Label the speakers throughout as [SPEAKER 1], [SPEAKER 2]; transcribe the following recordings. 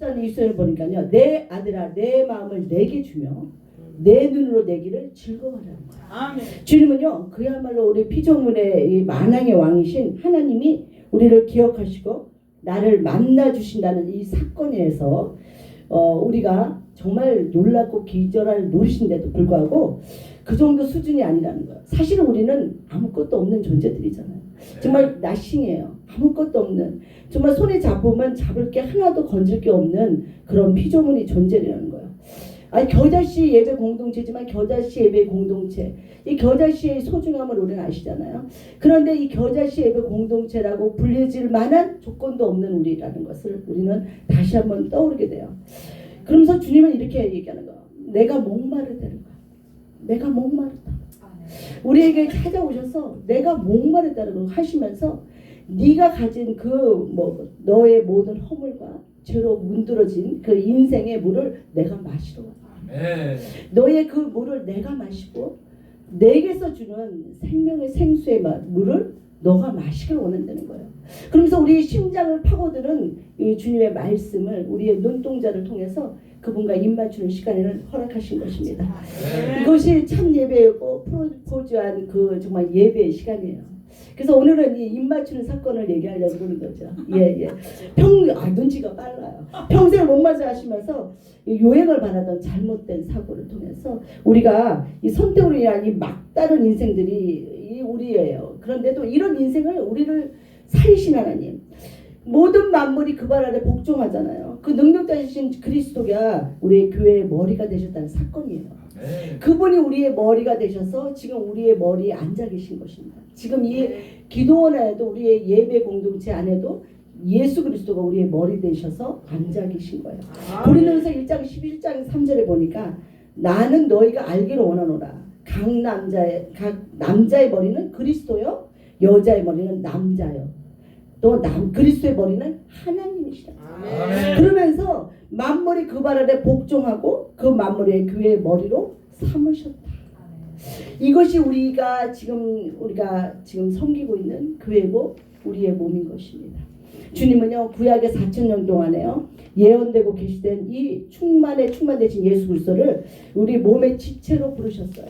[SPEAKER 1] 14절 이수를 보니까요. 내 아들아 내 마음을 내게 주며 내 눈으로 내기를 즐거워하라는 거예요.
[SPEAKER 2] 아멘.
[SPEAKER 1] 주님은요 그야말로 우리 피조물의 이 만왕의 왕이신 하나님이 우리를 기억하시고 나를 만나 주신다는 이 사건에서 우리가 정말 놀랍고 기절할 노릇인데도 불구하고 그 정도 수준이 아니라는 거예요. 사실은 우리는 아무것도 없는 존재들이잖아요. 정말 나싱해요. 아무것도 없는, 정말 손에 잡으면 잡을 게 하나도 건질 게 없는 그런 피조물이 존재라는 거예요. 아니 겨자씨 예배 공동체지만 겨자씨 예배 공동체, 이 겨자씨의 소중함을 우리는 아시잖아요. 그런데 이 겨자씨 예배 공동체라고 불려질 만한 조건도 없는 우리라는 것을 우리는 다시 한번 떠오르게 돼요. 그러면서 주님은 이렇게 얘기하는 거예요. 내가 목마르다는 거예요. 내가 목마르다. 우리에게 찾아오셔서 내가 목마르다는 걸 하시면서 네가 가진 너의 모든 허물과 죄로 문드러진 그 인생의 물을 내가 마시러 와. 너의 그 물을 내가 마시고 내게서 주는 생명의 생수의 물을 너가 마시길 원한다는 거예요. 그러면서 우리의 심장을 파고드는 이 주님의 말씀을 우리의 눈동자를 통해서 그분과 입맞추는 시간을 허락하신 것입니다. 이것이 참 예배이고 프로포즈한 그 정말 예배의 시간이에요. 그래서 오늘은 이 입맞추는 사건을 얘기하려고 그러는 거죠. 예. 눈치가 빨라요. 평생 목마르 하시면서 요행을 바라던 잘못된 사고를 통해서 우리가 이 선택으로 인한 이 막다른 인생들이 우리예요. 그런데도 이런 인생을 우리를 살리신 하나님, 모든 만물이 그 발 아래 복종하잖아요. 그 능력자이신 그리스도가 우리의 교회의 머리가 되셨다는 사건이에요. 그분이 우리의 머리가 되셔서 지금 우리의 머리에 앉아 계신 것입니다. 지금 이 기도원 안에도 우리의 예배 공동체 안에도 예수 그리스도가 우리의 머리 되셔서 앉아 계신 거예요. 고린도전서 1장 11장 3절에 보니까 나는 너희가 알기를 원하노라. 각 남자의 머리는 그리스도요, 여자의 머리는 남자요. 또 그리스도의 머리는 하나님이시다. 그러면서 만물이 그 발 아래 복종하고 그 만물의 교회의 머리로 삼으셨다. 이것이 우리가 지금 섬기고 있는 교회고 우리의 몸인 것입니다. 주님은요 구약의 4,000년 동안에요 예언되고 계시된 이 충만되신 예수 그리스도를 우리 몸의 지체로 부르셨어요.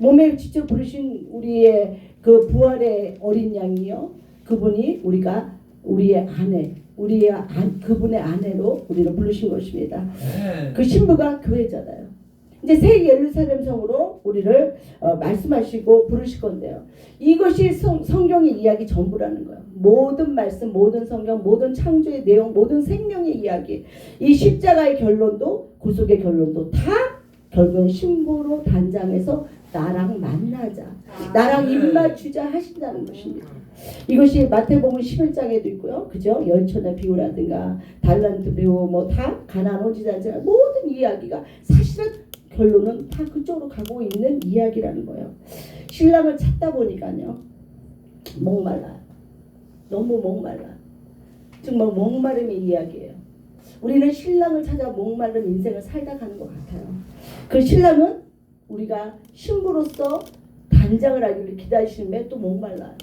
[SPEAKER 1] 몸의 지체로 부르신 우리의 그 부활의 어린 양이요, 그분이 우리의 아내, 그분의 아내로 우리를 부르신 것입니다. 그 신부가 교회잖아요. 이제 새 예루살렘 성으로 우리를 말씀하시고 부르실 건데요. 이것이 성경의 이야기 전부라는 거예요. 모든 말씀, 모든 성경, 모든 창조의 내용, 모든 생명의 이야기, 이 십자가의 결론도 구속의 결론도 다 결국은 신부로 단장해서 나랑 만나자, 나랑 입맞추자 하신다는 것입니다. 이것이 마태복음 11장에도 있고요. 그죠? 열처나 비유라든가 달란트 배우 다 가나안 혼지자들 모든 이야기가 사실은 결론은 다 그쪽으로 가고 있는 이야기라는 거예요. 신랑을 찾다 보니까요. 목말라요. 너무 목말라. 정말 목마름의 이야기예요. 우리는 신랑을 찾아 목마른 인생을 살다 가는 것 같아요. 그 신랑은 우리가 신부로서 단장을 하기를 기다리시는데 또 목말라요.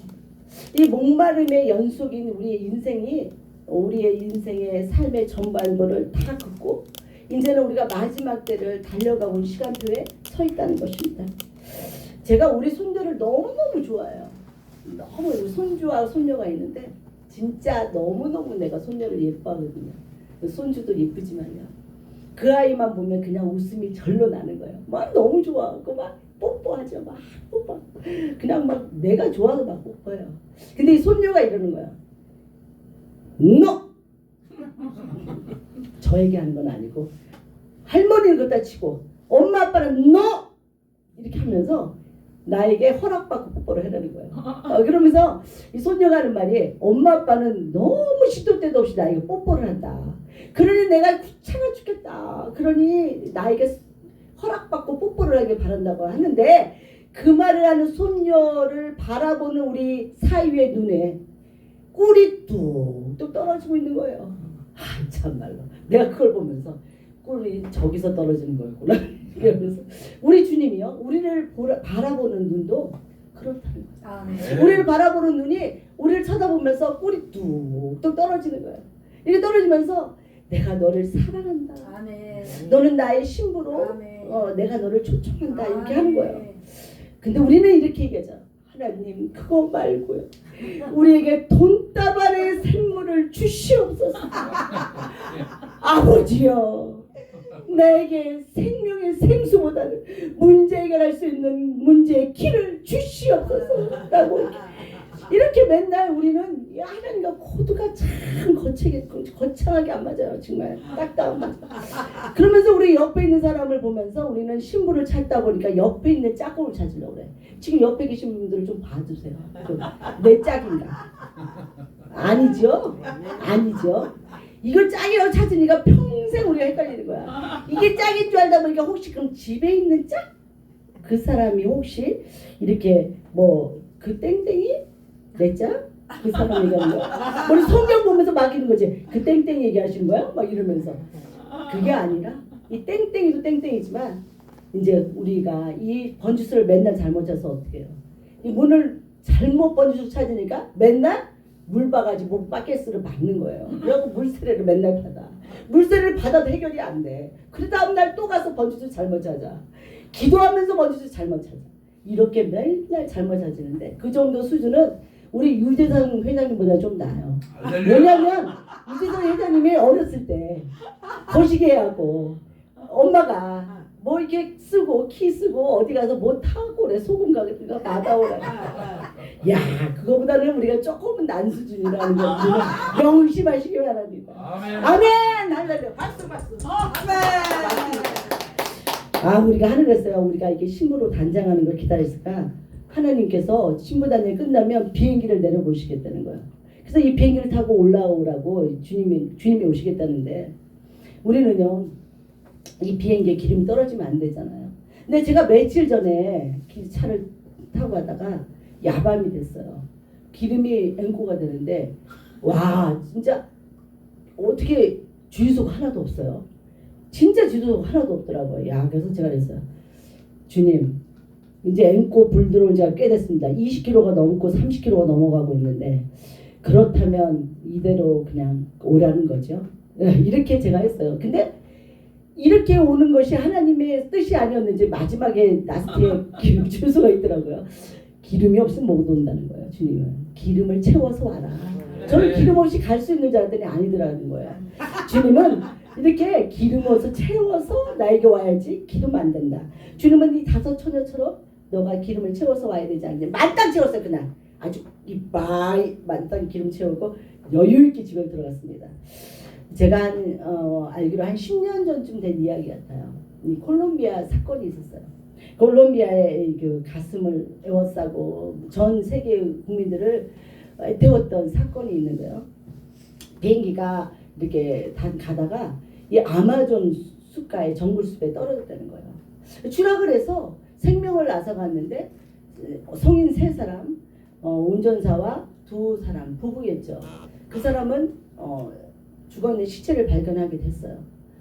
[SPEAKER 1] 이 목마름의 연속인 우리의 인생의 삶의 전반부를 다 긋고 이제는 우리가 마지막 때를 달려가고 있는 시간표에 서 있다는 것입니다. 제가 우리 손녀를 너무너무 좋아해요. 너무 손주와 손녀가 있는데 진짜 너무너무 내가 손녀를 예뻐하거든요. 손주도 예쁘지만요. 그 아이만 보면 그냥 웃음이 절로 나는 거예요. 막 너무 좋아하고 막 뽀뽀하죠. 막 뽀뽀. 그냥 막 내가 좋아서 막 뽀뽀해요. 근데 이 손녀가 이러는 거예요. 너! 저에게 하는 건 아니고 할머니는 그따 치고 엄마 아빠는 너! 이렇게 하면서 나에게 허락받고 뽀뽀를 해라는 거예요. 그러면서 이 손녀가 하는 말이 엄마 아빠는 너무 시도 때도 없이 나에게 뽀뽀를 한다. 그러니 내가 귀찮아 죽겠다. 그러니 나에게 허락받고 뽀뽀를 하길 바란다고 하는데 그 말을 하는 손녀를 바라보는 우리 사위의 눈에 꿀이 뚝뚝 떨어지고 있는 거예요. 참말로 내가 그걸 보면서 꿀이 저기서 떨어지는 거였구나. 그러면서 우리 주님이요 우리를 바라보는 눈도 그렇다는 거예요. 우리를 바라보는 눈이 우리를 쳐다보면서 꿀이 뚝뚝 떨어지는 거예요. 이렇게 떨어지면서 내가 너를 사랑한다.
[SPEAKER 2] 아멘.
[SPEAKER 1] 너는 나의 신부로
[SPEAKER 2] 아멘.
[SPEAKER 1] 내가 너를 초청한다. 이렇게
[SPEAKER 2] 아멘.
[SPEAKER 1] 하는 거예요. 근데 우리는 이렇게 얘기하죠. 하나님 그거 말고요. 우리에게 돈다발의 생물을 주시옵소서. 아버지여. 나에게 생명의 생수보다는 문제 해결할 수 있는 문제의 길을 주시옵소서. 라고 이렇게 맨날 우리는 하나님과 코드가 참 거창하게 안 맞아요. 정말 딱딱 안 맞아요. 그러면서 우리 옆에 있는 사람을 보면서 우리는 신부를 찾다 보니까 옆에 있는 짝꿍을 찾으려고 그래. 지금 옆에 계신 분들 좀 봐주세요. 내 짝인가? 아니죠? 아니죠? 이걸 짝이라고 찾으니까 평생 우리가 헷갈리는 거야. 이게 짝인 줄 알다 보니까 혹시 그럼 집에 있는 짝? 그 사람이 혹시 이렇게 뭐 그 땡땡이? 내 짝? 그 사람 얘기하는 거야. 우리 성경 보면서 막이는 거지. 그 땡땡이 얘기하시는 거야? 막 이러면서. 그게 아니라 이 땡땡이도 땡땡이지만 이제 우리가 이 번지수를 맨날 잘못 찾아서 어떻게 해요? 이 문을 잘못 번지수 찾으니까 맨날 물바가지 목 바켓스를 받는 거예요. 그래갖고 물세례를 맨날 받아. 물세례를 받아도 해결이 안 돼. 그 다음날 또 가서 번지수 잘못 찾아. 기도하면서 번지수 잘못 찾아. 이렇게 맨날 잘못 찾는데 그 정도 수준은 우리 유재상 회장님보다 좀 나아요. 왜냐면 유재상 회장님이 어렸을 때 거시기해갖고 엄마가 뭐 이렇게 쓰고 키 쓰고 어디 가서 뭐 타고 그래 소금 가게가 받아오라. 야 그거보다는 우리가 조금은 난 수준이라는 거 명심하시기 바랍니다. 아멘. 아멘. 할렐루야. 박수 박수. 아멘. 아 우리가 하늘에서요 우리가 이게 신부로 단장하는 걸 기다렸을까? 하나님께서 신부 단장이 끝나면 비행기를 내려보시겠다는 거예요. 그래서 이 비행기를 타고 올라오라고 주님이 오시겠다는데 우리는요 이 비행기에 기름이 떨어지면 안 되잖아요. 근데 제가 며칠 전에 차를 타고 가다가 야밤이 됐어요. 기름이 앵꼬가 되는데 와 진짜 어떻게 주유소가 하나도 없어요. 진짜 주유소가 하나도 없더라고요. 야 그래서 제가 그랬어요. 주님 이제 앵꼬 불 들어온 지가 꽤 됐습니다. 20km가 넘고 30km가 넘어가고 있는데 그렇다면 이대로 그냥 오라는 거죠. 이렇게 제가 했어요. 근데 이렇게 오는 것이 하나님의 뜻이 아니었는지 마지막에 라스트에 기름 주소가 있더라고요. 기름이 없으면 못 온다는 거예요. 주님은 기름을 채워서 와라. 저는 기름 없이 갈 수 있는 줄 알았더니 아니더라는 거예요. 주님은 이렇게 기름어서 채워서 나에게 와야지 기름 안 된다. 주님은 이 다섯 처녀처럼 너가 기름을 채워서 와야 되지 않냐. 만땅 채웠어요 그날. 아주 이빨 만땅 기름 채우고 여유 있게 집에 들어갔습니다. 제가 알기로 한 10년 전쯤 된 이야기 같아요. 이 콜롬비아 사건이 있었어요. 콜롬비아의 그 가슴을 에워싸고 전 세계 국민들을 태웠던 사건이 있는 거예요. 비행기가 이렇게 가다가 이 아마존 숲가에 정글숲에 떨어졌다는 거예요. 추락을 해서 생명을 앗아갔는데 성인 3사람, 운전사와 2사람, 부부겠죠. 그 사람은 죽었는 시체를 발견하게 됐어요.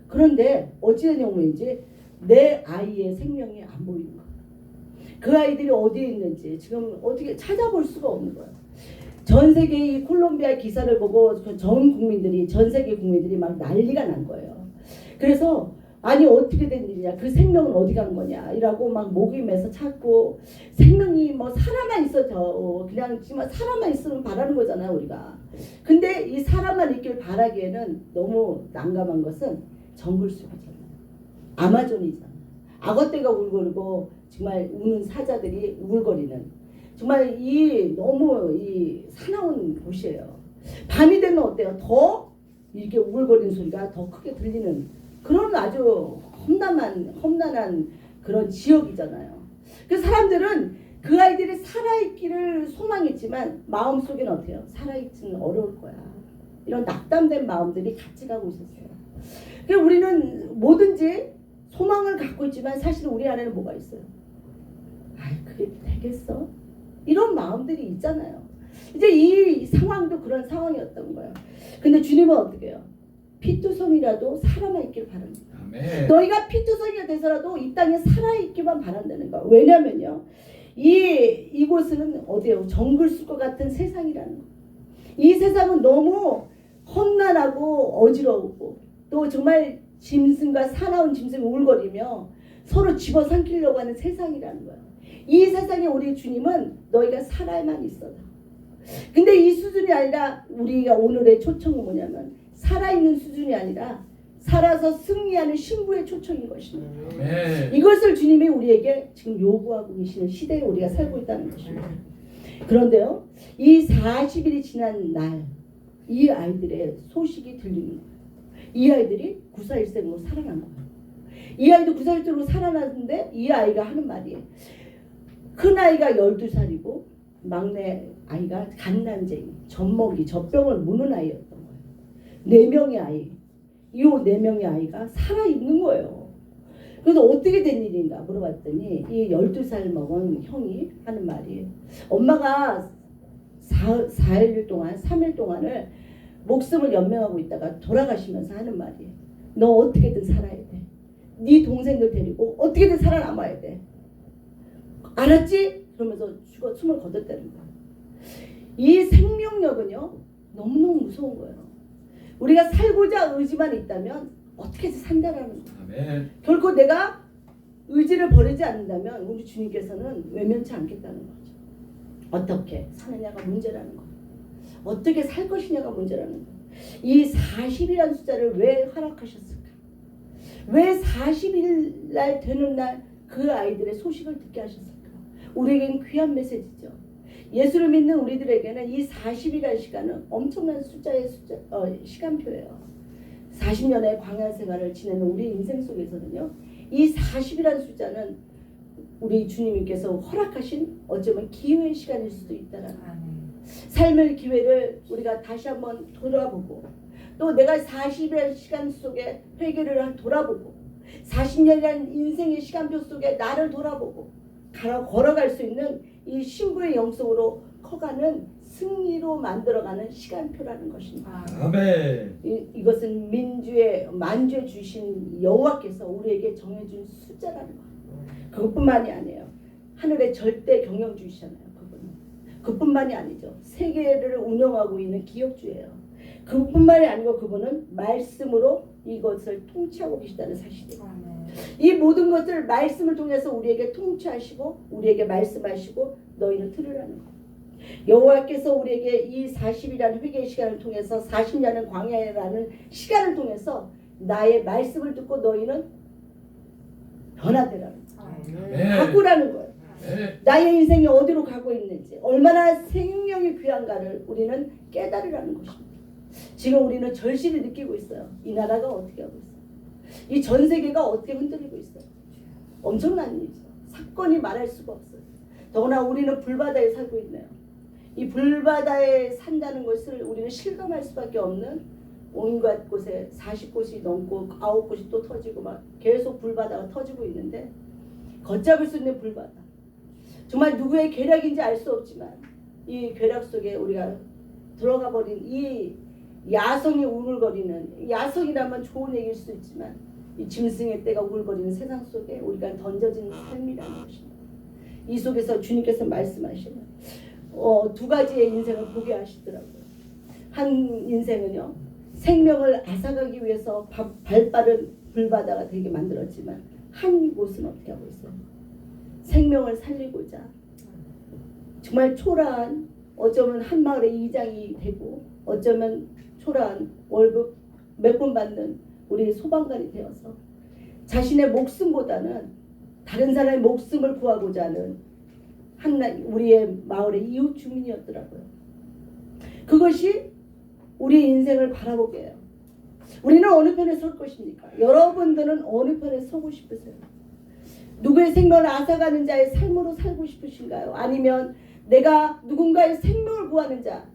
[SPEAKER 1] 그런데 어찌된 경우인지 내 아이의 생명이 안 보이는 거예요. 그 아이들이 어디에 있는지 지금 어떻게 찾아볼 수가 없는 거예요. 전 세계 이 콜롬비아 기사를 보고 전 세계 국민들이 막 난리가 난 거예요. 그래서 아니 어떻게 된 일이냐, 그 생명은 어디 간 거냐 이라고 막 목이 메서 찾고, 생명이 뭐 사람만 있어도 그냥 지금 사람만 있으면 바라는 거잖아요 우리가. 근데 이 사람만 있길 바라기에는 너무 난감한 것은 정글숲이잖아요. 아마존이잖아요. 악어떼가 울거리고 정말 우는 사자들이 울거리는 정말 이 너무 이 사나운 곳이에요. 밤이 되면 어때요? 더 이렇게 우글거리는 소리가 더 크게 들리는 그런 아주 험난한 그런 지역이잖아요. 그 사람들은 그 아이들이 살아있기를 소망했지만 마음속에는 어때요? 살아있지는 어려울 거야. 이런 낙담된 마음들이 같이 가고 있었어요. 그러니까 우리는 뭐든지 소망을 갖고 있지만 사실 우리 안에는 뭐가 있어요? 아이 그게 되겠어? 이런 마음들이 있잖아요. 이제 이 상황도 그런 상황이었던 거예요. 근데 주님은 어떻게 해요? 피투성이라도 살아있기를 바랍니다. 아멘. 너희가 피투성이가 돼서라도 이 땅에 살아있기만 바란다는 거예요. 왜냐면요, 이곳은 어디예요? 정글숲과 같은 세상이라는 거예요. 이 세상은 너무 험난하고 어지러우고 또 정말 짐승과 사나운 짐승이 울거리며 서로 집어삼키려고 하는 세상이라는 거예요. 이 세상에 우리 주님은 너희가 살아야만 있어라. 근데 이 수준이 아니라 우리가 오늘의 초청은 뭐냐면 살아있는 수준이 아니라 살아서 승리하는 신부의 초청인 것입니다. 이것을 주님이 우리에게 지금 요구하고 계시는 시대에 우리가 살고 있다는 것입니다. 그런데요, 이 40일이 지난 날 이 아이들의 소식이 들리는 거예요. 이 아이들이 941생으로 살아난 거예요. 이 아이도 941생으로 살아났는데 이 아이가 하는 말이, 큰 아이가 12살이고 막내 아이가 갓난쟁이, 젖먹이, 젖병을 무는 아이였던 거예요. 4명의 아이. 이 4명의 아이가 살아있는 거예요. 그래서 어떻게 된 일인가 물어봤더니 이 12살 먹은 형이 하는 말이, 엄마가 4일 동안 3일 동안을 목숨을 연명하고 있다가 돌아가시면서 하는 말이, 너 어떻게든 살아야 돼. 네 동생들 데리고 어떻게든 살아남아야 돼. 알았지? 그러면서 숨을 거뒀다는 거예요. 이 생명력은요 너무너무 무서운 거예요. 우리가 살고자 의지만 있다면 어떻게든 산다라는 거예요. 결코 내가 의지를 버리지 않는다면 우리 주님께서는 외면치 않겠다는 거죠. 어떻게 사느냐가 문제라는 거예요. 어떻게 살 것이냐가 문제라는 거예요. 이 40이라는 숫자를 왜 허락하셨을까? 왜 40일 날 되는 날 그 아이들의 소식을 듣게 하셨을까? 우리에겐 귀한 메시지죠. 예수를 믿는 우리들에게는 이 40이라는 시간은 엄청난 시간표예요. 40년의 광야 생활을 지내는 우리 인생 속에서는요, 이 40이라는 숫자는 우리 주님께서 허락하신 어쩌면 기회의 시간일 수도 있다는 삶의 기회를 우리가 다시 한번 돌아보고, 또 내가 40이라는 시간 속에 회개를 돌아보고 40년이라는 인생의 시간표 속에 나를 돌아보고 걸어갈 수 있는 이 신부의 영성으로 커가는 승리로 만들어가는 시간표라는 것입니다.
[SPEAKER 2] 아멘.
[SPEAKER 1] 이것은 만주에 주신 여호와께서 우리에게 정해준 숫자라는 거예요. 그것뿐만이 아니에요. 하늘의 절대 경영주시잖아요. 그뿐만이 아니죠. 세계를 운영하고 있는 기업주예요. 그뿐만이 아니고 그분은 말씀으로 이것을 통치하고 계시다는 사실이에요. 이 모든 것을 말씀을 통해서 우리에게 통치하시고 우리에게 말씀하시고 너희는 들으라는 거예요. 여호와께서 우리에게 이 40이라는 회개의 시간을 통해서 40년의 광야라는 시간을 통해서 나의 말씀을 듣고 너희는 변화되라는 거예요. 바꾸라는 거예요. 나의 인생이 어디로 가고 있는지, 얼마나 생명이 귀한가를 우리는 깨달으라는 것입니다. 지금 우리는 절실히 느끼고 있어요. 이 나라가 어떻게 하고 있어요. 이 전 세계가 어떻게 흔들리고 있어요. 엄청난 일이죠. 사건이 말할 수가 없어요. 더구나 우리는 불바다에 살고 있네요. 이 불바다에 산다는 것을 우리는 실감할 수밖에 없는 온갖 곳에 40곳이 넘고 9곳이 또 터지고 막 계속 불바다가 터지고 있는데, 걷잡을 수 있는 불바다. 정말 누구의 계략인지 알 수 없지만 이 계략 속에 우리가 들어가 버린 이 야성이 우물거리는, 야성이라면 좋은 얘기일 수 있지만 이 짐승의 떼가 우물거리는 세상 속에 우리가 던져진 삶이라는 것입니다. 이 속에서 주님께서 말씀하시는 2가지의 인생을 보게 하시더라고요. 한 인생은요, 생명을 앗아가기 위해서 발빠른 불바다가 되게 만들었지만, 한 곳은 어떻게 하고 있어요? 생명을 살리고자 정말 초라한, 어쩌면 한 마을의 이장이 되고 어쩌면 초라한 월급 몇 번 받는 우리 소방관이 되어서 자신의 목숨보다는 다른 사람의 목숨을 구하고자 하는 우리의 마을의 이웃 주민이었더라고요. 그것이 우리 인생을 바라보게 해요. 우리는 어느 편에 설 것입니까? 여러분들은 어느 편에 서고 싶으세요? 누구의 생명을 앗아가는 자의 삶으로 살고 싶으신가요? 아니면 내가 누군가의 생명을 구하는 자,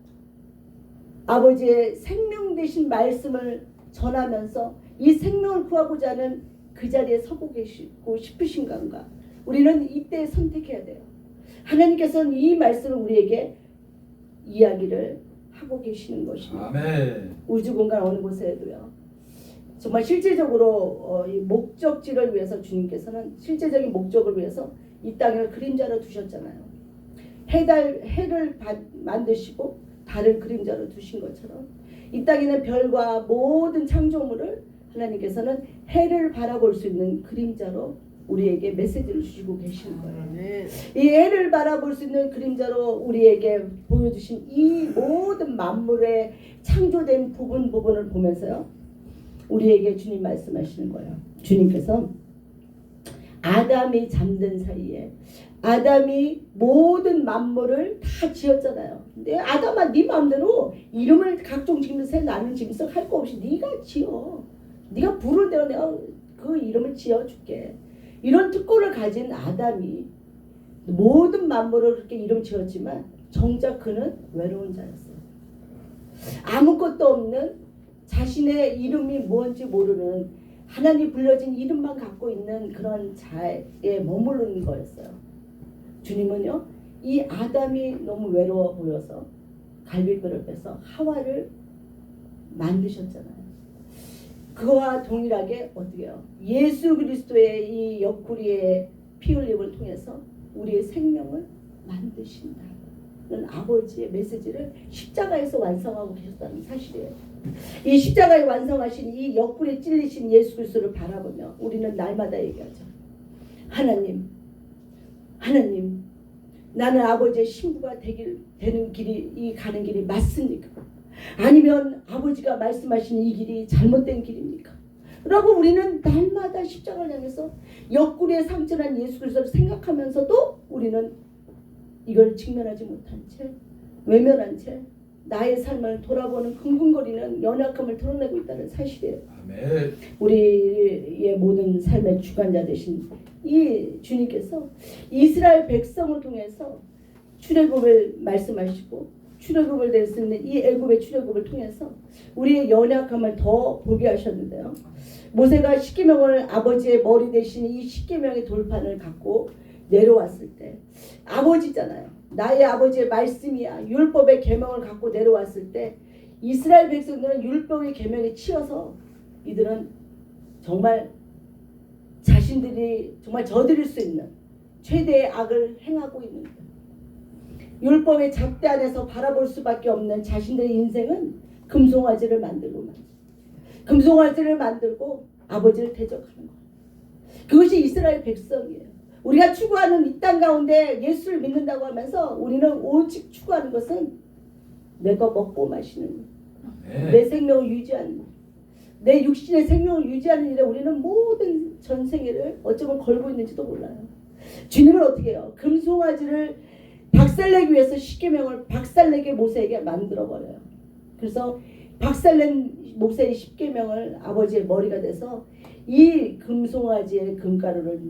[SPEAKER 1] 아버지의 생명 되신 말씀을 전하면서 이 생명을 구하고자 하는 그 자리에 서고 계시고 싶으신가? 우리는 이때 선택해야 돼요. 하나님께서는 이 말씀을 우리에게 이야기를 하고 계시는 것입니다.
[SPEAKER 2] 아멘.
[SPEAKER 1] 우주 공간 어느 곳에도요. 정말 실제적으로 이 목적지를 위해서 주님께서는 실제적인 목적을 위해서 이 땅을 그림자로 두셨잖아요. 해를 만드시고 달을 그림자로 두신 것처럼 이 땅에는 별과 모든 창조물을 하나님께서는 해를 바라볼 수 있는 그림자로 우리에게 메시지를 주시고 계시는 거예요. 이 해를 바라볼 수 있는 그림자로 우리에게 보여주신 이 모든 만물의 창조된 부분을 보면서요, 우리에게 주님 말씀하시는 거예요. 주님께서 아담이 잠든 사이에 아담이 모든 만물을 다 지었잖아요. 근데 아담아, 네 마음대로 이름을 각종 지으면서 나는 지으면서 할 거 없이 네가 지어. 네가 부를 대로 내가 그 이름을 지어줄게. 이런 특권을 가진 아담이 모든 만물을 그렇게 이름 지었지만 정작 그는 외로운 자였어요. 아무것도 없는, 자신의 이름이 뭔지 모르는, 하나님 불려진 이름만 갖고 있는 그런 자에 머무르는 거였어요. 주님은요, 이 아담이 너무 외로워 보여서 갈비뼈를 빼서 하와를 만드셨잖아요. 그거와 동일하게 어떻게 해요? 예수 그리스도의 이 옆구리의 피 흘림을 통해서 우리의 생명을 만드신다는 아버지의 메시지를 십자가에서 완성하고 계셨다는 사실이에요. 이 십자가에 완성하신 이 옆구리에 찔리신 예수 그리스도를 바라보며 우리는 날마다 얘기하죠. 하나님, 나는 아버지의 신부가 되는 길이, 이 가는 길이 맞습니까? 아니면 아버지가 말씀하시는 이 길이 잘못된 길입니까? 라고 우리는 날마다 십자가를 향해서 옆구리에 상처난 예수 그리스도를 생각하면서도 우리는 이걸 직면하지 못한 채, 외면한 채 나의 삶을 돌아보는 끙끙거리는 연약함을 드러내고 있다는 사실이에요. 아멘. 우리의 모든 삶의 주관자 되신 이 주님께서 이스라엘 백성을 통해서 출애굽을 말씀하시고 출애굽을 낼 수 있는 이 애굽의 출애굽을 통해서 우리의 연약함을 더 보게 하셨는데요. 모세가 십계명을 아버지의 머리 대신 이 십계명의 돌판을 갖고 내려왔을 때, 아버지잖아요. 나의 아버지의 말씀이야. 율법의 계명을 갖고 내려왔을 때 이스라엘 백성들은 율법의 계명에 치여서 이들은 정말 자신들이 정말 저지를 수 있는 최대의 악을 행하고 있는 거예요. 율법의 잣대 안에서 바라볼 수밖에 없는 자신들의 인생은 금송아지를 만들고 아버지를 대적하는 거예요. 그것이 이스라엘 백성이에요. 우리가 추구하는 이 땅 가운데 예수를 믿는다고 하면서 우리는 오직 추구하는 것은 내가 먹고 마시는, 내 생명을 유지하는, 내 육신의 생명을 유지하는 일에 우리는 모든 전생애를 어쩌면 걸고 있는지도 몰라요. 주님은 어떻게 해요? 금송아지를 박살내기 위해서 십계명을 박살내게 모세에게 만들어버려요. 그래서 박살낸 모세의 십계명을 아버지의 머리가 돼서 이 금송아지의 금가루를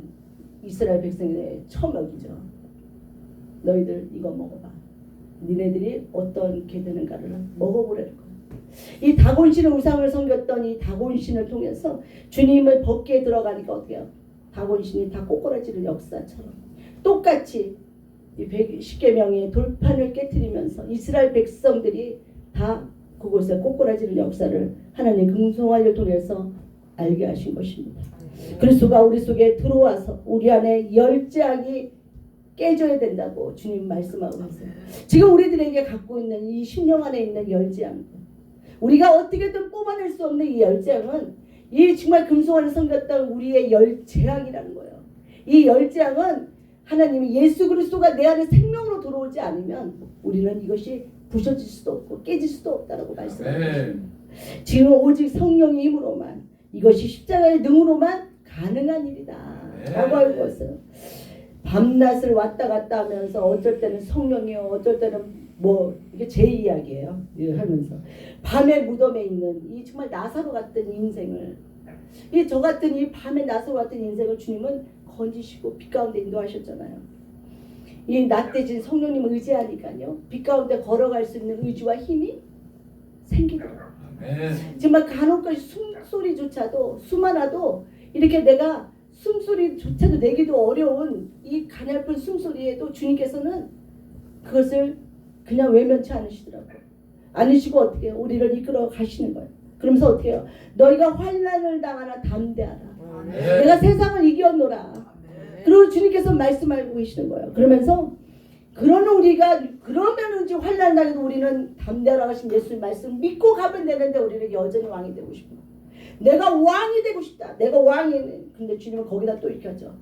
[SPEAKER 1] 이스라엘 백성에게 처먹이죠. 너희들 이거 먹어봐. 니네들이 어떻게 되는가를 먹어보라는 거예요. 이 다곤신의 우상을 섬겼던 이 다곤신을 통해서 주님을 법궤에 들어가니까 어떻게 해요? 다곤신이 다 꼬꾸라지는 역사처럼 똑같이 이 십계명의 돌판을 깨트리면서 이스라엘 백성들이 다 그곳에 꼬꾸라지는 역사를 하나님 금송아지를 통해서 알게 하신 것입니다. 그리스도가 우리 속에 들어와서 우리 안에 열재앙이 깨져야 된다고 주님 말씀하고 있어요. 지금 우리들에게 갖고 있는 이 심령 안에 있는 열재앙, 우리가 어떻게든 뽑아낼 수 없는 이 열재앙은 이 정말 금송아지를 섬겼던 우리의 열재앙이라는 거예요. 이 열재앙은 하나님이 예수 그리스도가 내 안에 생명으로 들어오지 않으면 우리는 이것이 부서질 수도 없고 깨질 수도 없다라고 말씀하고 있습니다. 지금 오직 성령의 힘으로만, 이것이 십자가의 능으로만 가능한 일이다 라고 알고 있어요. 밤낮을 왔다 갔다 하면서 어쩔 때는 성령이요, 어쩔 때는 이게 제 이야기예요. 하면서 밤의 무덤에 있는 이 정말 나사로 같은 인생을, 이 저 같은 이 밤의 나사로 같은 인생을 주님은 건지시고 빛 가운데 인도하셨잖아요. 이 낯대진 성령님을 의지하니까요, 빛 가운데 걸어갈 수 있는 의지와 힘이 생기더라고요. 정말 간혹까지 숨소리조차도 수많아도 이렇게 내가 숨소리조차도 내기도 어려운 이 가냘픈 숨소리에도 주님께서는 그것을 그냥 외면치 않으시고 어떻게 해요? 우리를 이끌어 가시는 거예요. 그러면서 어떻게 해요? 너희가 환난을 당하나 담대하라. 내가 세상을 이겨노라. 그리고 주님께서 말씀하고 계시는 거예요. 그러면서 그러면 이제 환난 당해도 우리는 담대하라 하신 예수의 말씀 믿고 가면 되는데 우리는 여전히 왕이 되고 싶어요. 내가 왕이 되고 싶다. 내가 왕이. 근데 주님은 거기다 또 이렇게 하죠.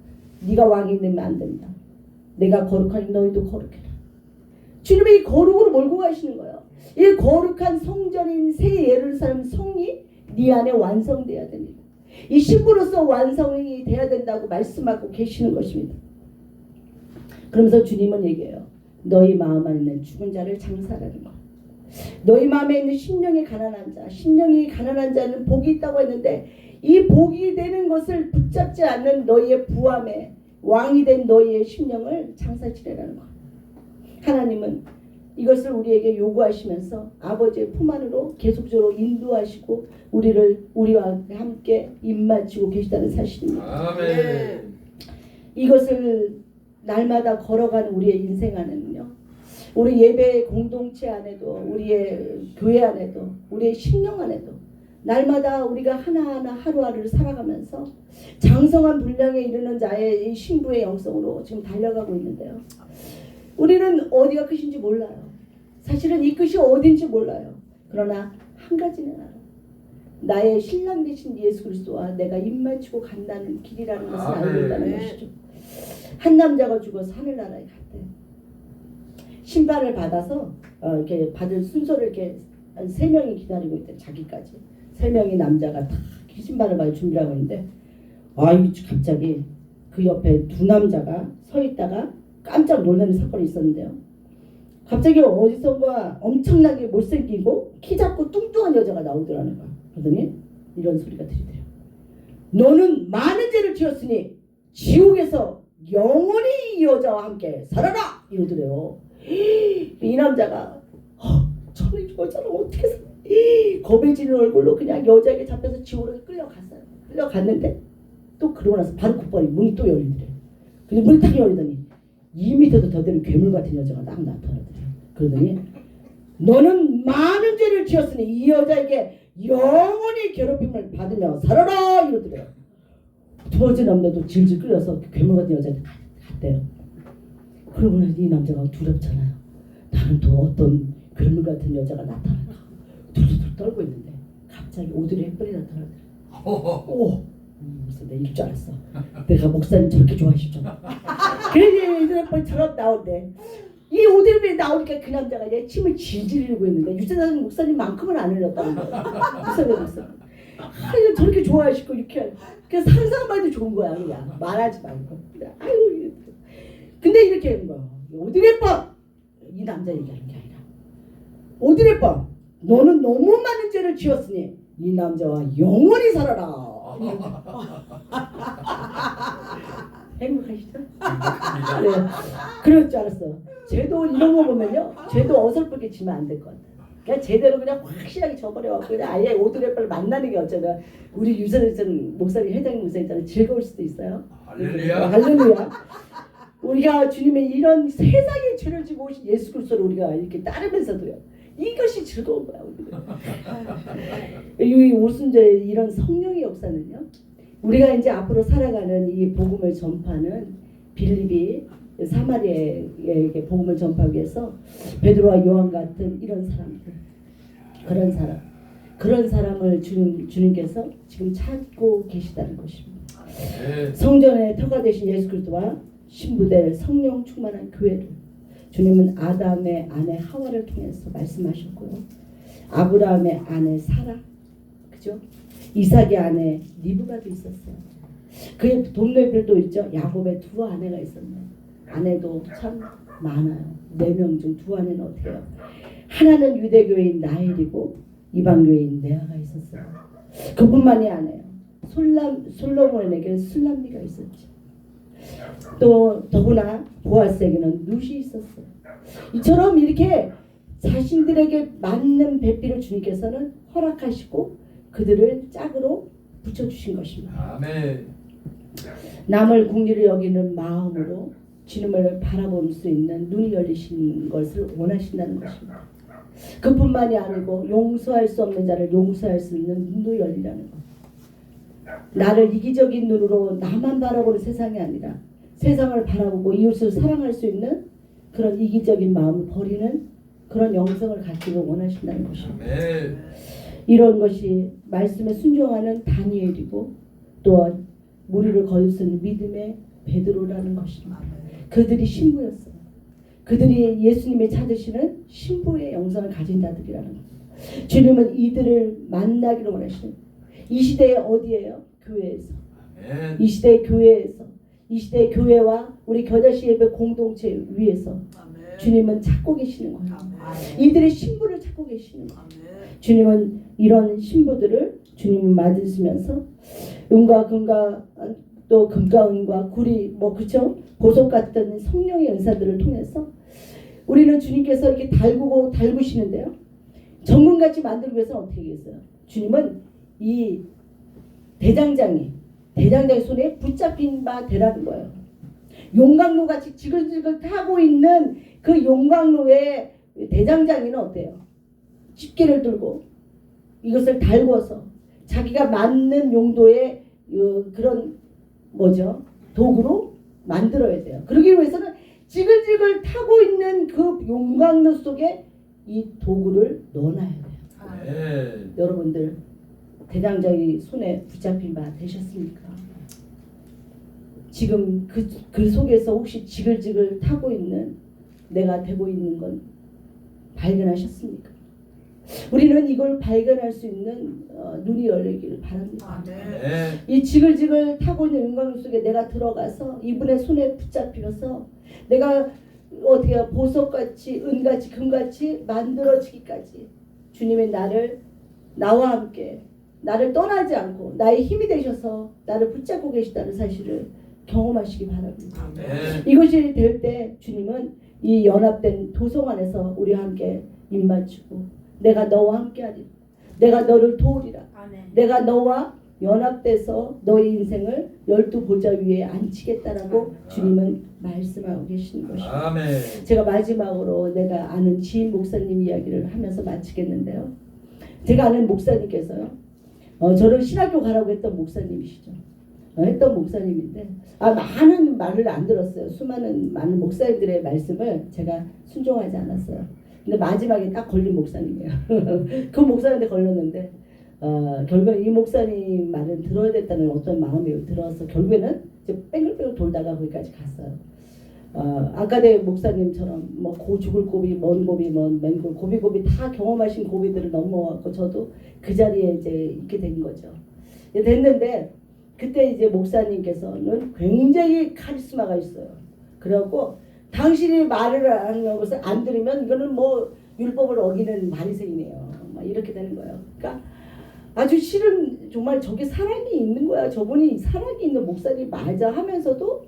[SPEAKER 1] 네가 왕이 되면 안 된다. 내가 거룩하니 너희도 거룩해라. 주님이 이 거룩으로 몰고 가시는 거예요. 이 거룩한 성전인 새 예루살렘 성이 네 안에 완성돼야 됩니다. 이 신부로서 완성이 돼야 된다고 말씀하고 계시는 것입니다. 그러면서 주님은 얘기해요. 너희 마음 안에 있는 죽은 자를 장사하라는 거. 너희 마음에 있는 심령이 가난한 자, 심령이 가난한 자는 복이 있다고 했는데 이 복이 되는 것을 붙잡지 않는 너희의 부함에 왕이 된 너희의 심령을 장사치라는 거. 하나님은 이것을 우리에게 요구하시면서 아버지의 품 안으로 계속적으로 인도하시고 우리와 함께 입맞추고 계시다는 사실입니다.
[SPEAKER 2] 아멘.
[SPEAKER 1] 이것을 날마다 걸어가는 우리의 인생 안에는요. 우리 예배 공동체 안에도 우리의 교회 안에도 우리의 심령 안에도 날마다 우리가 하나하나 하루하루를 살아가면서 장성한 분량에 이르는 자의 이 신부의 영성으로 지금 달려가고 있는데요. 우리는 어디가 끝인지 몰라요. 사실은 이 끝이 어딘지 몰라요. 그러나 한 가지는 알아요. 나의 신랑 되신 예수 그리스도와 내가 입맞추고 간다는 길이라는 것을 알고 있다는 것이죠. 한 남자가 죽어서 하늘나라에 갔대요. 신발을 받아서 이렇게 받을 순서를 이렇게 한 3명이 기다리고 있대. 자기까지 3명이 남자가 다 신발을 받을 준비를 하고 있는데 갑자기 그 옆에 2 남자가 서 있다가 깜짝 놀라는 사건이 있었는데요. 갑자기 어디선가 엄청나게 못생기고 키 작고 뚱뚱한 여자가 나오더라는 거야. 그러더니 이런 소리가 들리대요. 너는 많은 죄를 지었으니 지옥에서 영원히 이 여자와 함께 살아라! 이러더래요. 이 남자가 저는 이 여자를 어떻게 살아? 겁에 지는 얼굴로 그냥 여자에게 잡혀서 지옥으로 끌려갔어요. 끌려갔는데 또 그러고 나서 바로 곧바로 문이 또 열리더래요. 근데 문이 딱 열리더니 2m도 더 되는 괴물 같은 여자가 딱 나타나더래요. 그러더니 너는 많은 죄를 지었으니 이 여자에게 영원히 괴롭힘을 받으며 살아라! 이러더래요. 2번째 남자도 질질 끌려서 괴물 같은 여자한테 갔대요. 그러고 나서 이 남자가 두렵잖아요. 나는 또 어떤 괴물 같은 여자가 나타날까 둘둘 떨고 있는데 갑자기 오드리 헵번이 나타나더래요. 그래서 내가 이럴 줄 알았어. 내가 목사님 저렇게 좋아하시죠. 그래서 오드리 헵번처럼 나온대. 이 오드리 헵번이 나오니까 그 남자가 이제 침을 질질 흘리고 있는데 유재상 목사님만큼은 안 흘렸다는 거예요. 목사님. 이거 저렇게 좋아하시고 이렇게 그래서 상상만 해도 좋은 거야. 그냥 말하지 말고. 아유. 근데 이렇게 하는 거야. 오드리 헵번 이 남자 얘기하는 게 아니라 오드리 헵번 너는 너무 많은 죄를 지었으니 이 남자와 영원히 살아라. 행복하시죠? 네. 그럴 줄 알았어. 쟤도 이런 거 보면요. 쟤도 어설프게 지면 안 될 것 같아. 그냥 제대로 그냥 확실하게 져버려갖고 그냥 아예 오드리 헵번을 만나는 게 어쩌면 우리 유선일전 목사님 회장님 목사님처럼 즐거울 수도 있어요.
[SPEAKER 2] 할렐루야.
[SPEAKER 1] 할렐루야. 우리가 주님의 이런 세상의 죄를 지고 오신 예수 그리스도를 우리가 이렇게 따르면서도요. 이것이 즐거운 거야. 이 오순절에 이런 성령의 역사는요. 우리가 이제 앞으로 살아가는 이 복음을 전파는 빌립이 사마리아에게 복음을 전파하기 위해서 베드로와 요한 같은 이런 사람들, 그런 사람을 주님께서 지금 찾고 계시다는 것입니다. 성전의 터가 되신 예수 그리스도와 신부될 성령 충만한 교회를 주님은 아담의 아내 하와를 통해서 말씀하셨고요. 아브라함의 아내 사라, 그죠? 이삭의 아내 리브가도 있었어요. 그의 동료들도 있죠. 야곱의 2 아내가 있었네요. 아내도 참 많아요. 4명 중 2 아내는 어떻게 해요? 하나는 유대교인 나엘이고 이방교인 레아가 있었어요. 그뿐만이 아니에요. 솔로몬에게 술람미가 있었죠. 또 더구나 보아스에게는 룻이 있었어요. 이처럼 이렇게 자신들에게 맞는 배필을 주님께서는 허락하시고 그들을 짝으로 붙여주신 것입니다.
[SPEAKER 2] 아멘.
[SPEAKER 1] 남을 국리를 여기는 마음으로 주님을 바라볼 수 있는 눈이 열리신 것을 원하신다는 것입니다. 그뿐만이 아니고 용서할 수 없는 자를 용서할 수 있는 눈도 열리라는 것. 나를 이기적인 눈으로 나만 바라보는 세상이 아니라 세상을 바라보고 이웃을 사랑할 수 있는 그런 이기적인 마음을 버리는 그런 영성을 갖기를 원하신다는 것입니다. 이런 것이 말씀에 순종하는 다니엘이고 또한 무리를 거스르는 믿음의 베드로라는 것입니다. 그들이 신부였어요. 그들이 예수님이 찾으시는 신부의 영성을 가진 자들이라는 거예요. 주님은 이들을 만나기를 원하시는 이 시대에 어디예요? 교회에서. 이 시대의 교회에서, 이 시대의 교회와 우리 겨자씨 예배 공동체 위에서 주님은 찾고 계시는 거예요. 이들의 신부를 찾고 계시는 거예요. 주님은 이런 신부들을 주님은 맞으시면서 은과 금과 또 금과 은과 구리 뭐 그쵸? 보석 같은 성령의 은사들을 통해서 우리는 주님께서 이렇게 달구시는데요. 정금같이 만들기 위해서 어떻게 했어요? 주님은 이 대장장이 손에 붙잡힌 바 되라는 거예요. 용광로같이 지글지글 타고 있는 그 용광로의 대장장이는 어때요? 집게를 들고 이것을 달궈서 자기가 맞는 용도의 그런 뭐죠? 도구로 만들어야 돼요. 그러기 위해서는 지글지글 타고 있는 그 용광로 속에 이 도구를 넣어놔야 돼요. 여러분들 대장장이 손에 붙잡힌 바 되셨습니까? 지금 그 속에서 혹시 지글지글 타고 있는 내가 되고 있는 건 발견하셨습니까? 우리는 이걸 발견할 수 있는 눈이 열리기를 바랍니다. 이 지글지글 타고 있는 용광로 속에 내가 들어가서 이분의 손에 붙잡히면서 내가 어떻게 보석같이 은같이 금같이 만들어지기까지 주님의 나와 함께 나를 떠나지 않고 나의 힘이 되셔서 나를 붙잡고 계시다는 사실을 경험하시기 바랍니다. 이것이 될 때 주님은 이 연합된 도성 안에서 우리와 함께 입맞추고 내가 너와 함께하리라. 내가 너를 도우리라. 내가 너와 연합돼서 너의 인생을 12보좌 위에 앉히겠다라고 주님은 말씀하고 계시는 것입니다. 제가 마지막으로 내가 아는 지인 목사님 이야기를 하면서 마치겠는데요. 제가 아는 목사님께서요. 저를 신학교 가라고 했던 목사님이시죠. 했던 목사님인데 많은 말을 안 들었어요. 많은 목사님들의 말씀을 제가 순종하지 않았어요. 근데 마지막에 딱 걸린 목사님이에요. 그 목사님한테 걸렸는데 결국엔 이 목사님 말을 들어야 됐다는 어떤 마음이 들어서 결국에는 이제 뺑글뺑글 돌다가 거기까지 갔어요. 아까의 목사님처럼 뭐 죽을 고비, 먼 고비, 맨 고비 다 경험하신 고비들을 넘어왔고 저도 그 자리에 이제 있게 된 거죠. 됐는데 그때 이제 목사님께서는 굉장히 카리스마가 있어요. 그래갖고 당신이 말을 하는 것을 안 들으면 이거는 뭐 율법을 어기는 바리새인이에요. 막 이렇게 되는 거예요. 그러니까 아주 실은 정말 저게 사랑이 있는 거야. 저분이 사랑이 있는 목사님 맞아 하면서도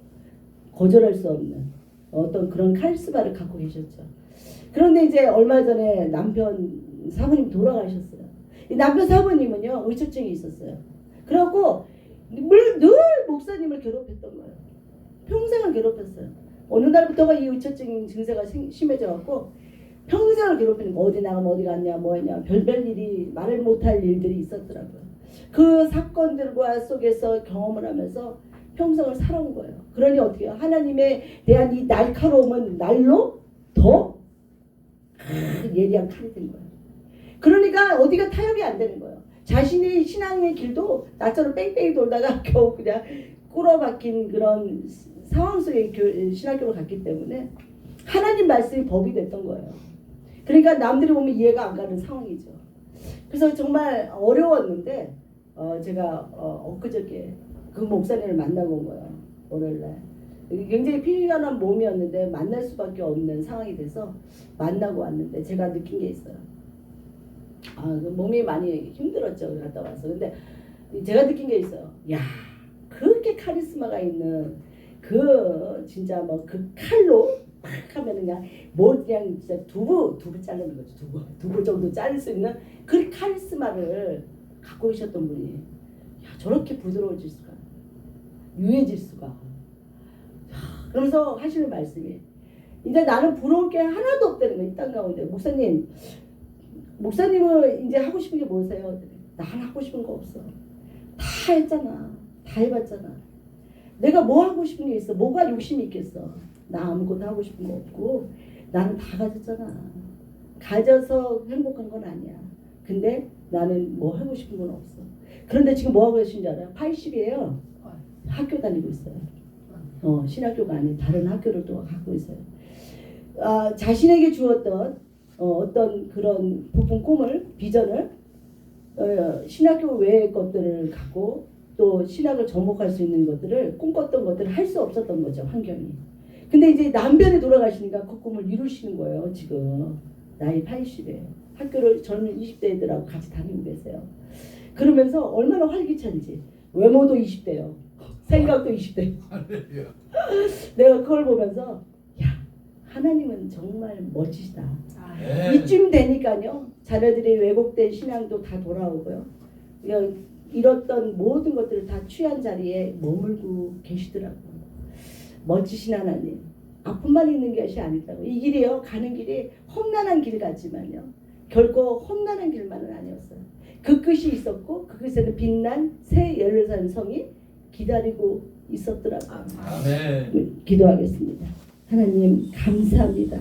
[SPEAKER 1] 거절할 수 없는 어떤 그런 카리스마를 갖고 계셨죠. 그런데 이제 얼마 전에 남편 사모님 돌아가셨어요. 이 남편 사모님은요 의처증이 있었어요. 그래갖고 늘 목사님을 괴롭혔던 거예요. 평생을 괴롭혔어요. 어느 날부터가 이 의처증 증세가 심해져갖고 평생을 괴롭히는 거. 어디 나가면 어디 갔냐 뭐 했냐 별별 일이 말을 못할 일들이 있었더라고요. 그 사건들과 속에서 경험을 하면서 평생을 살아온 거예요. 그러니 어떻게 해요? 하나님에 대한 이 날카로움은 날로 더 예리한 칼이 된 거예요. 그러니까 어디가 타협이 안 되는 거예요. 자신의 신앙의 길도 나처럼 뺑뺑이 돌다가 겨우 그냥 꿇어박힌 그런 상황 속에 신학교를 갔기 때문에 하나님 말씀이 법이 됐던 거예요. 그러니까 남들이 보면 이해가 안 가는 상황이죠. 그래서 정말 어려웠는데 제가 엊그저께 그 목사님을 만나고 온 거예요. 월요일날. 굉장히 피곤한 몸이었는데 만날 수밖에 없는 상황이 돼서 만나고 왔는데 제가 느낀 게 있어요. 그 몸이 많이 힘들었죠. 갔다 와서. 근데 제가 느낀 게 있어요. 야, 그렇게 카리스마가 있는 그 진짜 뭐 그 칼로 팍 하면은 그냥 뭐 그냥 진짜 두부 자르는 거죠. 두부 정도 자를 수 있는 그 카리스마를 갖고 계셨던 분이 야, 저렇게 부드러워질 수가, 유해질 수가. 그러면서 하시는 말씀이 이제 나는 부러울 게 하나도 없다는 거예요. 이 땅 가운데. 목사님은 이제 하고 싶은 게 뭐세요? 나는 하고 싶은 거 없어. 다 했잖아. 다 해봤잖아. 내가 뭐 하고 싶은 게 있어? 뭐가 욕심이 있겠어? 나 아무것도 하고 싶은 거 없고 나는 다 가졌잖아. 가져서 행복한 건 아니야. 근데 나는 뭐 하고 싶은 건 없어. 그런데 지금 뭐 하고 계신지 알아요? 80이에요. 학교 다니고 있어요. 신학교가 아닌 다른 학교를 또 갖고 있어요. 자신에게 주었던 어떤 그런 부푼 꿈을, 비전을 신학교 외의 것들을 갖고 또 신학을 접목할 수 있는 것들을 꿈꿨던 것들을 할 수 없었던 거죠, 환경이. 근데 이제 남편이 돌아가시니까 그 꿈을 이루시는 거예요. 지금 나이 80에 학교를 젊은 20대 애들하고 같이 다니고 계세요. 그러면서 얼마나 활기찬지. 외모도 20대요. 생각도 20대. 내가 그걸 보면서 야, 하나님은 정말 멋지시다. 이쯤 되니까요, 자녀들이 왜곡된 신앙도 다 돌아오고요. 잃었던 모든 것들을 다 취한 자리에 머물고 계시더라고요. 멋지신 하나님. 아픔만 있는 것이 아니다고. 이 길이요, 가는 길이 험난한 길 같지만요, 결코 험난한 길만은 아니었어요. 그 끝이 있었고 그 끝에는 빛난 새 예루살렘 성이 기다리고 있었더라고요.
[SPEAKER 2] 아멘.
[SPEAKER 1] 기도하겠습니다. 하나님 감사합니다.